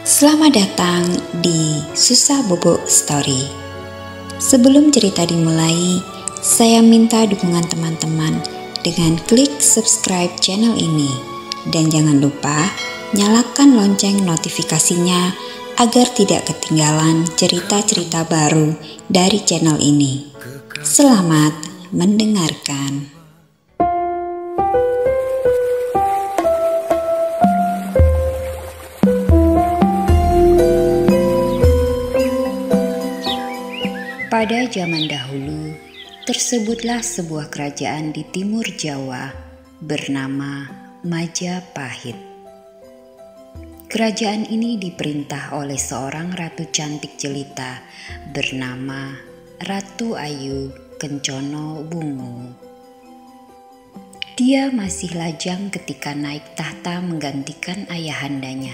Selamat datang di Susah Bobo Story. Sebelum cerita dimulai, saya minta dukungan teman-teman dengan klik subscribe channel ini. Dan jangan lupa nyalakan lonceng notifikasinya agar tidak ketinggalan cerita-cerita baru dari channel ini. Selamat mendengarkan. Pada zaman dahulu, tersebutlah sebuah kerajaan di timur Jawa bernama Majapahit. Kerajaan ini diperintah oleh seorang ratu cantik jelita bernama Ratu Ayu Kencono Wungu. Dia masih lajang ketika naik tahta menggantikan ayahandanya.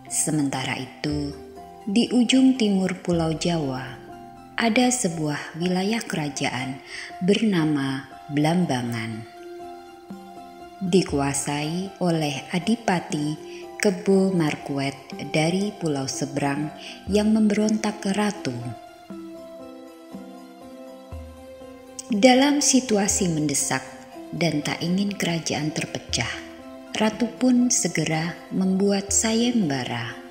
Sementara itu, di ujung timur Pulau Jawa, ada sebuah wilayah kerajaan bernama Blambangan. Dikuasai oleh Adipati Kebo Markuet dari pulau seberang yang memberontak ke ratu. Dalam situasi mendesak dan tak ingin kerajaan terpecah, ratu pun segera membuat sayembara.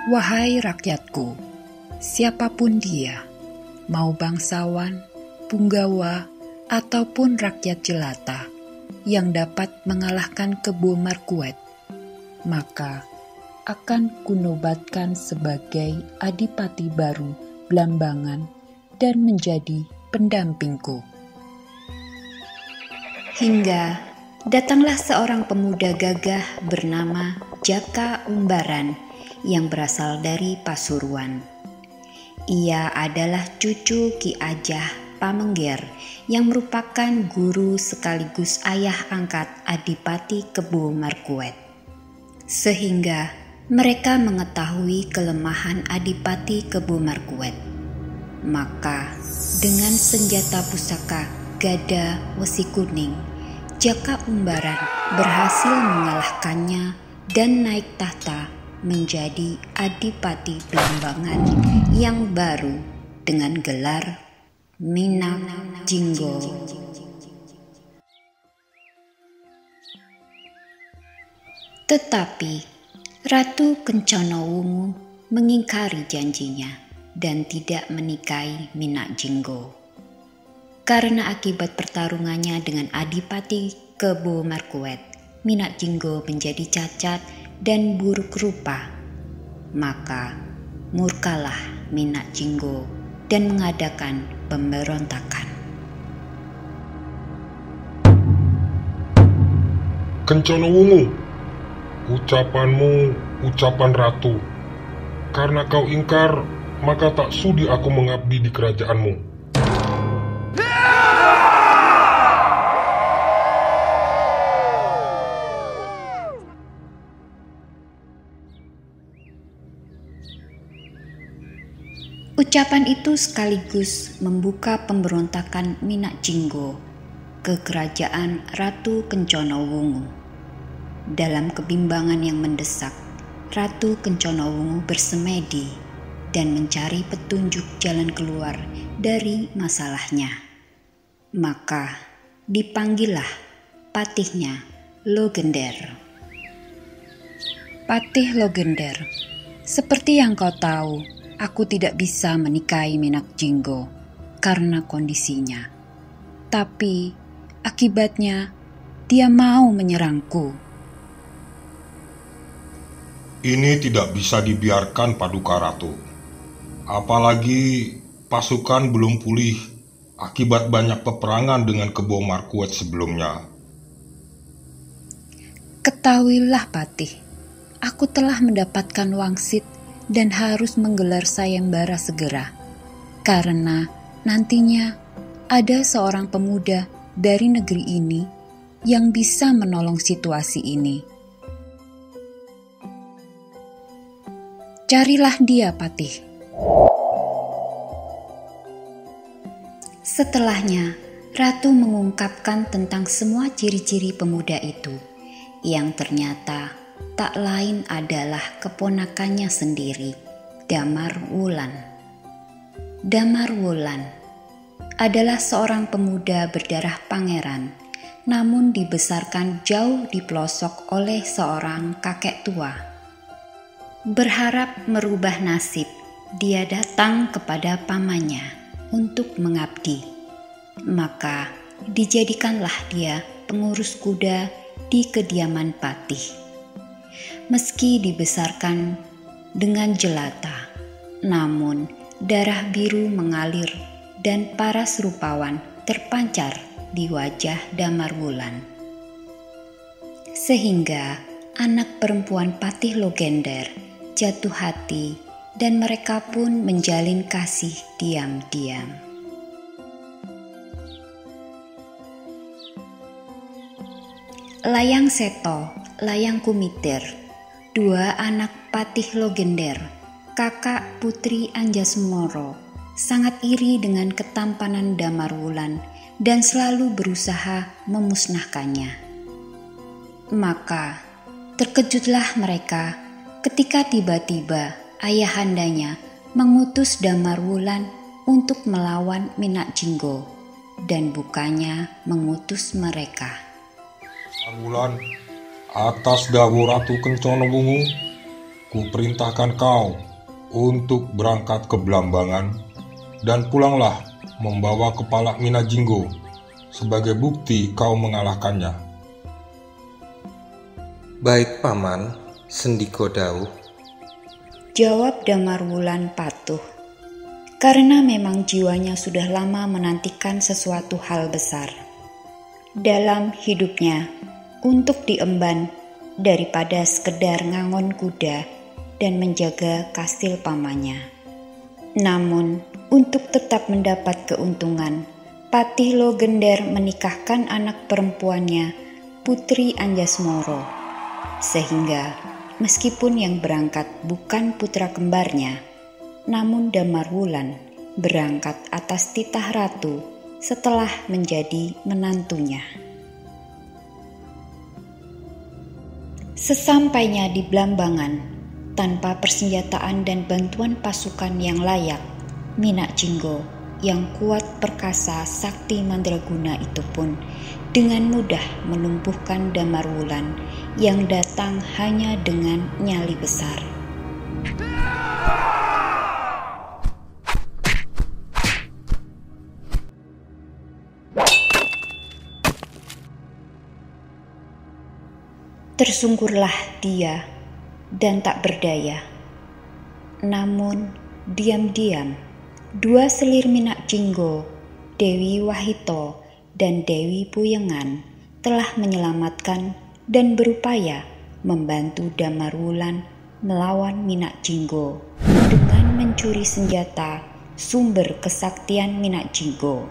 Wahai rakyatku, siapapun dia, mau bangsawan, punggawa, ataupun rakyat jelata yang dapat mengalahkan Kebo Markuet, maka akan kunobatkan sebagai adipati baru Blambangan dan menjadi pendampingku. Hingga datanglah seorang pemuda gagah bernama Jaka Umbaran yang berasal dari Pasuruan. Ia adalah cucu Ki Ajah Pamengger yang merupakan guru sekaligus ayah angkat Adipati Kebo Markuet. Sehingga mereka mengetahui kelemahan Adipati Kebo Markuet. Maka dengan senjata pusaka gada wesi kuning, Jaka Umbaran berhasil mengalahkannya dan naik tahta menjadi Adipati Blambangan yang baru dengan gelar Minak Jinggo. Tetapi Ratu Kencono Wungu mengingkari janjinya dan tidak menikahi Minak Jinggo. Karena akibat pertarungannya dengan Adipati Kebo Markuet, Minak Jinggo menjadi cacat dan buruk rupa. Maka murkalah Minak Jinggo dan mengadakan pemberontakan. Kencono Wungu, ucapanmu ucapan ratu. Karena kau ingkar, maka tak sudi aku mengabdi di kerajaanmu. Ucapan itu sekaligus membuka pemberontakan Minak Jinggo ke kerajaan Ratu Kencono Wungu. Dalam kebimbangan yang mendesak, Ratu Kencono Wungu bersemedi dan mencari petunjuk jalan keluar dari masalahnya. Maka dipanggillah patihnya Logender. Patih Logender, seperti yang kau tahu, aku tidak bisa menikahi Minak Jinggo karena kondisinya. Tapi akibatnya dia mau menyerangku. Ini tidak bisa dibiarkan, Paduka Ratu. Apalagi pasukan belum pulih akibat banyak peperangan dengan Kebo Markuet sebelumnya. Ketahuilah Patih, aku telah mendapatkan wangsit dan harus menggelar sayembara segera, karena nantinya ada seorang pemuda dari negeri ini yang bisa menolong situasi ini. Carilah dia, Patih. Setelahnya, Ratu mengungkapkan tentang semua ciri-ciri pemuda itu yang ternyata tak lain adalah keponakannya sendiri, Damar Wulan. Damar Wulan adalah seorang pemuda berdarah pangeran, namun dibesarkan jauh di pelosok oleh seorang kakek tua. Berharap merubah nasib, dia datang kepada pamannya untuk mengabdi. Maka dijadikanlah dia pengurus kuda di kediaman Patih. Meski dibesarkan dengan jelata, namun darah biru mengalir dan paras rupawan terpancar di wajah Damar Wulan. Sehingga anak perempuan Patih Logender jatuh hati dan mereka pun menjalin kasih diam-diam. Layang Seto, Layang Kumitir, dua anak Patih Logender, kakak putri Anjasmoro, sangat iri dengan ketampanan Damar Wulan dan selalu berusaha memusnahkannya. Maka terkejutlah mereka ketika tiba-tiba ayahandanya mengutus Damar Wulan untuk melawan Minak Jinggo dan bukannya mengutus mereka. Wulan, atas dawuh Ratu Kencana Wungu, kuperintahkan kau untuk berangkat ke Blambangan dan pulanglah membawa kepala Minak Jinggo sebagai bukti kau mengalahkannya. Baik paman, sendiko dawuh. Jawab Damar Wulan patuh, karena memang jiwanya sudah lama menantikan sesuatu hal besar dalam hidupnya untuk diemban daripada sekedar ngangon kuda dan menjaga kastil pamannya. Namun, untuk tetap mendapat keuntungan, Patih Logender menikahkan anak perempuannya, Putri Anjasmoro, sehingga meskipun yang berangkat bukan putra kembarnya, namun Damar Wulan berangkat atas titah ratu setelah menjadi menantunya. Sesampainya di Blambangan, tanpa persenjataan dan bantuan pasukan yang layak, Minak Jinggo yang kuat perkasa sakti mandraguna itu pun dengan mudah melumpuhkan Damar Wulan yang datang hanya dengan nyali besar. Tersungkurlah dia dan tak berdaya. Namun diam-diam dua selir Minak Jinggo, Dewi Wahito dan Dewi Puyengan telah menyelamatkan dan berupaya membantu Damar Wulan melawan Minak Jinggo dengan mencuri senjata sumber kesaktian Minak Jinggo.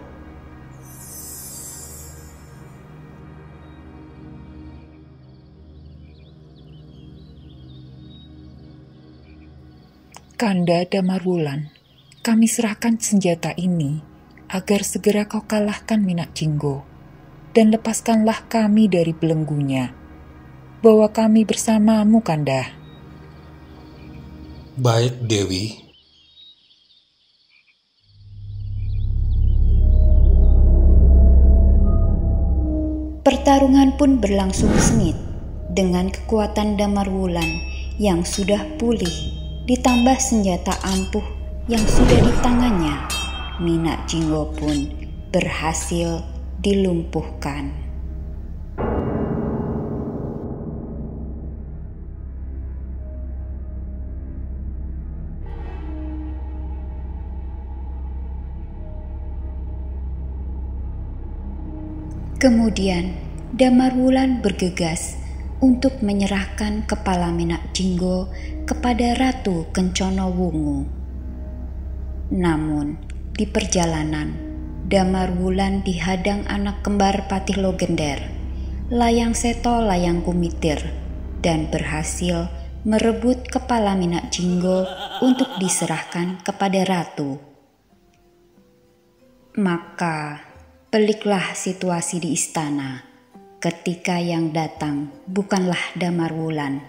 Kanda Damar Wulan, kami serahkan senjata ini agar segera kau kalahkan Minak Jinggo dan lepaskanlah kami dari belenggunya. Bawa kami bersamamu, Kanda. Baik, Dewi. Pertarungan pun berlangsung sengit dengan kekuatan Damar Wulan yang sudah pulih ditambah senjata ampuh yang sudah di tangannya. Minak Jinggo pun berhasil dilumpuhkan. Kemudian Damar Wulan bergegas untuk menyerahkan kepala Minak Jinggo kepada Ratu Kencana Wungu. Namun di perjalanan Damar Wulan dihadang anak kembar Patih Logender, Layang Seto Layang Kumitir, dan berhasil merebut kepala Minak Jinggo untuk diserahkan kepada ratu. Maka peliklah situasi di istana ketika yang datang bukanlah Damar Wulan,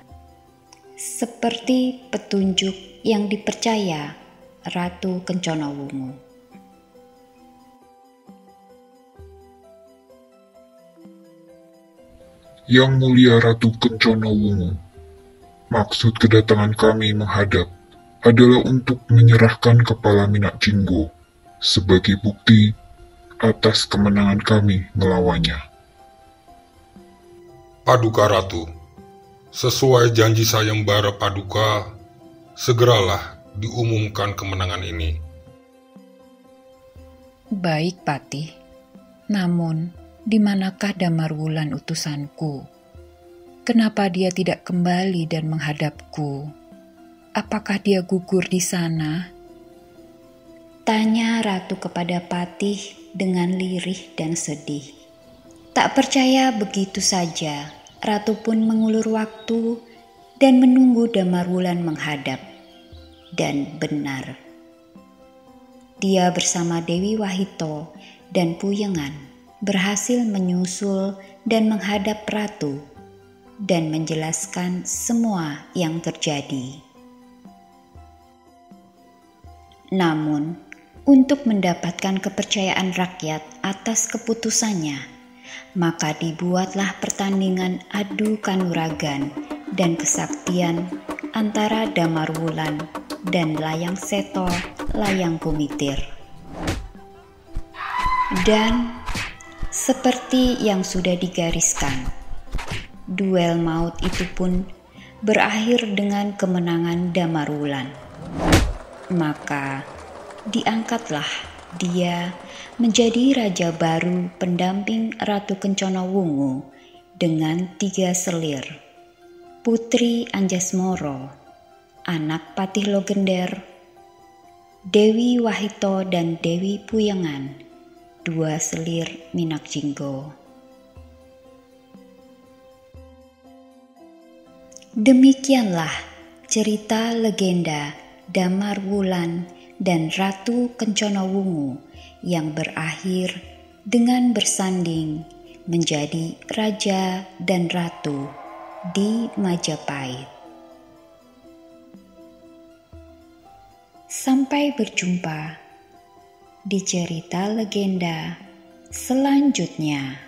seperti petunjuk yang dipercaya Ratu Kencana Wungu. Yang mulia Ratu Kencana Wungu, maksud kedatangan kami menghadap adalah untuk menyerahkan kepala Minak Jinggo sebagai bukti atas kemenangan kami melawannya. Paduka Ratu, sesuai janji sayembara Paduka, segeralah diumumkan kemenangan ini. Baik, Patih. Namun, di manakah Damarwulan utusanku? Kenapa dia tidak kembali dan menghadapku? Apakah dia gugur di sana? Tanya Ratu kepada Patih dengan lirih dan sedih. Tak percaya begitu saja, Ratu pun mengulur waktu dan menunggu Damarwulan menghadap. Dan benar, dia bersama Dewi Wahito dan Puyengan berhasil menyusul dan menghadap Ratu dan menjelaskan semua yang terjadi. Namun, untuk mendapatkan kepercayaan rakyat atas keputusannya, maka dibuatlah pertandingan adu kanuragan dan kesaktian antara Damarwulan dan Layang Seto Layang Kumitir. Dan seperti yang sudah digariskan, duel maut itu pun berakhir dengan kemenangan Damarwulan. Maka diangkatlah dia menjadi raja baru pendamping Ratu Kencana Wungu dengan 3 selir, Putri Anjasmoro, anak Patih Logender, Dewi Wahito dan Dewi Puyengan, 2 selir Minak Jinggo. Demikianlah cerita legenda Damarwulan dan Ratu Kencana Wungu yang berakhir dengan bersanding menjadi raja dan ratu di Majapahit. Sampai berjumpa di cerita legenda selanjutnya.